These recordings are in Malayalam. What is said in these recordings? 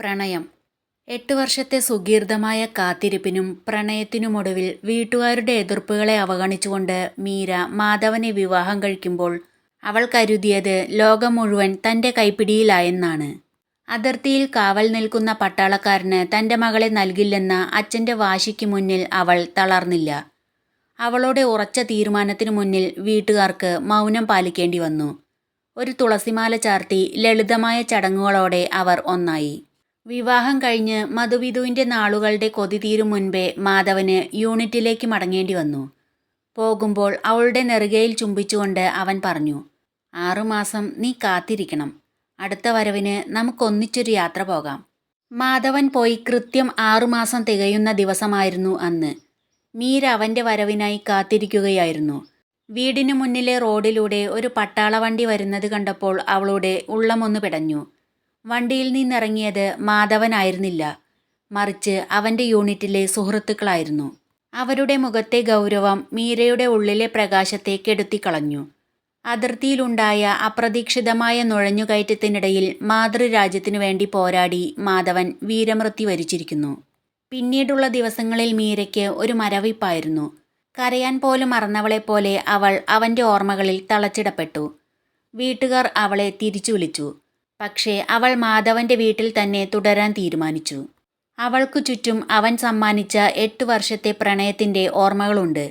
പ്രണയം 8 വർഷത്തെ സുദീർഘമായ കാത്തിരിപ്പിനും പ്രണയത്തിനുമൊടുവിൽ വീട്ടുകാരുടെ എതിർപ്പുകളെ അവഗണിച്ചുകൊണ്ട് മീര മാധവനെ വിവാഹം കഴിക്കുമ്പോൾ അവൾ കരുതിയത് ലോകം മുഴുവൻ തൻ്റെ കൈപ്പിടിയിലായെന്നാണ്. അതിർത്തിയിൽ കാവൽ നിൽക്കുന്ന പട്ടാളക്കാരന് തൻ്റെ മകളെ നൽകില്ലെന്ന അച്ഛൻ്റെ വാശിക്ക് മുന്നിൽ അവൾ തളർന്നില്ല. അവളുടെ ഉറച്ച തീരുമാനത്തിനു മുന്നിൽ വീട്ടുകാർക്ക് മൗനം പാലിക്കേണ്ടി വന്നു. ഒരു തുളസിമാല ചാർത്തി ലളിതമായ ചടങ്ങുകളോടെ അവർ ഒന്നായി. വിവാഹം കഴിഞ്ഞ് മധുവിധുവിൻ്റെ നാളുകളുടെ കൊതി തീരും മുൻപേ മാധവന് യൂണിറ്റിലേക്ക് മടങ്ങേണ്ടി വന്നു. പോകുമ്പോൾ അവളുടെ നെറുകയിൽ ചുംബിച്ചുകൊണ്ട് അവൻ പറഞ്ഞു, 6 മാസം നീ കാത്തിരിക്കണം. അടുത്ത വരവിന് നമുക്കൊന്നിച്ചൊരു യാത്ര പോകാം. മാധവൻ പോയി കൃത്യം 6 മാസം തികയുന്ന ദിവസമായിരുന്നു അന്ന്. മീര അവൻ്റെ വരവിനായി കാത്തിരിക്കുകയായിരുന്നു. വീടിനു മുന്നിലെ റോഡിലൂടെ ഒരു പട്ടാള വണ്ടി വരുന്നത് കണ്ടപ്പോൾ അവളുടെ ഉള്ളമൊന്നു പിടഞ്ഞു. വണ്ടിയിൽ നിന്നിറങ്ങിയത് മാധവനായിരുന്നില്ല, മറിച്ച് അവൻ്റെ യൂണിറ്റിലെ സുഹൃത്തുക്കളായിരുന്നു. അവരുടെ മുഖത്തെ ഗൗരവം മീരയുടെ ഉള്ളിലെ പ്രകാശത്തെ കെടുത്തിക്കളഞ്ഞു. അതിർത്തിയിലുണ്ടായ അപ്രതീക്ഷിതമായ നുഴഞ്ഞുകയറ്റത്തിനിടയിൽ മാതൃരാജ്യത്തിനു വേണ്ടി പോരാടി മാധവൻ വീരമൃത്യു വരിച്ചിരിക്കുന്നു. പിന്നീടുള്ള ദിവസങ്ങളിൽ മീരയ്ക്ക് ഒരു മരവിപ്പായിരുന്നു. കരയാൻ പോലും മറന്നവളെപ്പോലെ അവൾ അവൻ്റെ ഓർമ്മകളിൽ തളച്ചിടപ്പെട്ടു. വീട്ടുകാർ അവളെ തിരിച്ചു വിളിച്ചു. പക്ഷേ അവൾ മാധവൻ്റെ വീട്ടിൽ തന്നെ തുടരാൻ തീരുമാനിച്ചു. അവൾക്കു ചുറ്റും അവൻ സമ്മാനിച്ച 8 വർഷത്തെ പ്രണയത്തിൻ്റെ ഓർമ്മകളുണ്ട്.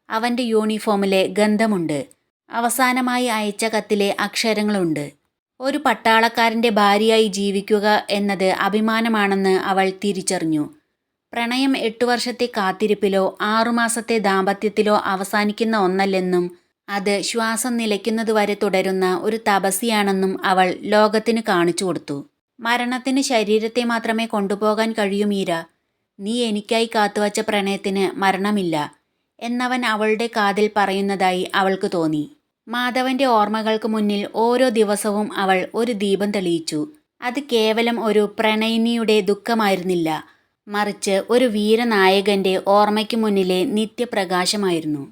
അവൻ്റെ യൂണിഫോമിലെ ഗന്ധമുണ്ട്. അവസാനമായി അയച്ച കത്തിലെ അക്ഷരങ്ങളുണ്ട്. ഒരു പട്ടാളക്കാരൻ്റെ ഭാര്യയായി ജീവിക്കുക എന്നത് അഭിമാനമാണെന്ന് അവൾ തിരിച്ചറിഞ്ഞു. പ്രണയം 8 വർഷത്തെ കാത്തിരിപ്പിലോ 6 മാസത്തെ ദാമ്പത്യത്തിലോ അവസാനിക്കുന്ന ഒന്നല്ലെന്നും അത് ശ്വാസം നിലയ്ക്കുന്നതുവരെ തുടരുന്ന ഒരു തപസ്യയാണെന്നും അവൾ ലോകത്തിന് കാണിച്ചു കൊടുത്തു. മരണത്തിന് ശരീരത്തെ മാത്രമേ കൊണ്ടുപോകാൻ കഴിയൂ മീര. നീ എനിക്കായി കാത്തുവച്ച പ്രണയത്തിന് മരണമില്ല എന്നവൻ അവളുടെ കാതിൽ പറയുന്നതായി അവൾക്ക് തോന്നി. മാധവൻ്റെ ഓർമ്മകൾക്ക് മുന്നിൽ ഓരോ ദിവസവും അവൾ ഒരു ദീപം തെളിയിച്ചു. അത് കേവലം ഒരു പ്രണയിനിയുടെ ദുഃഖമായിരുന്നില്ല, മറിച്ച് ഒരു വീരനായകൻ്റെ ഓർമ്മയ്ക്ക് മുന്നിലെ നിത്യപ്രകാശമായിരുന്നു.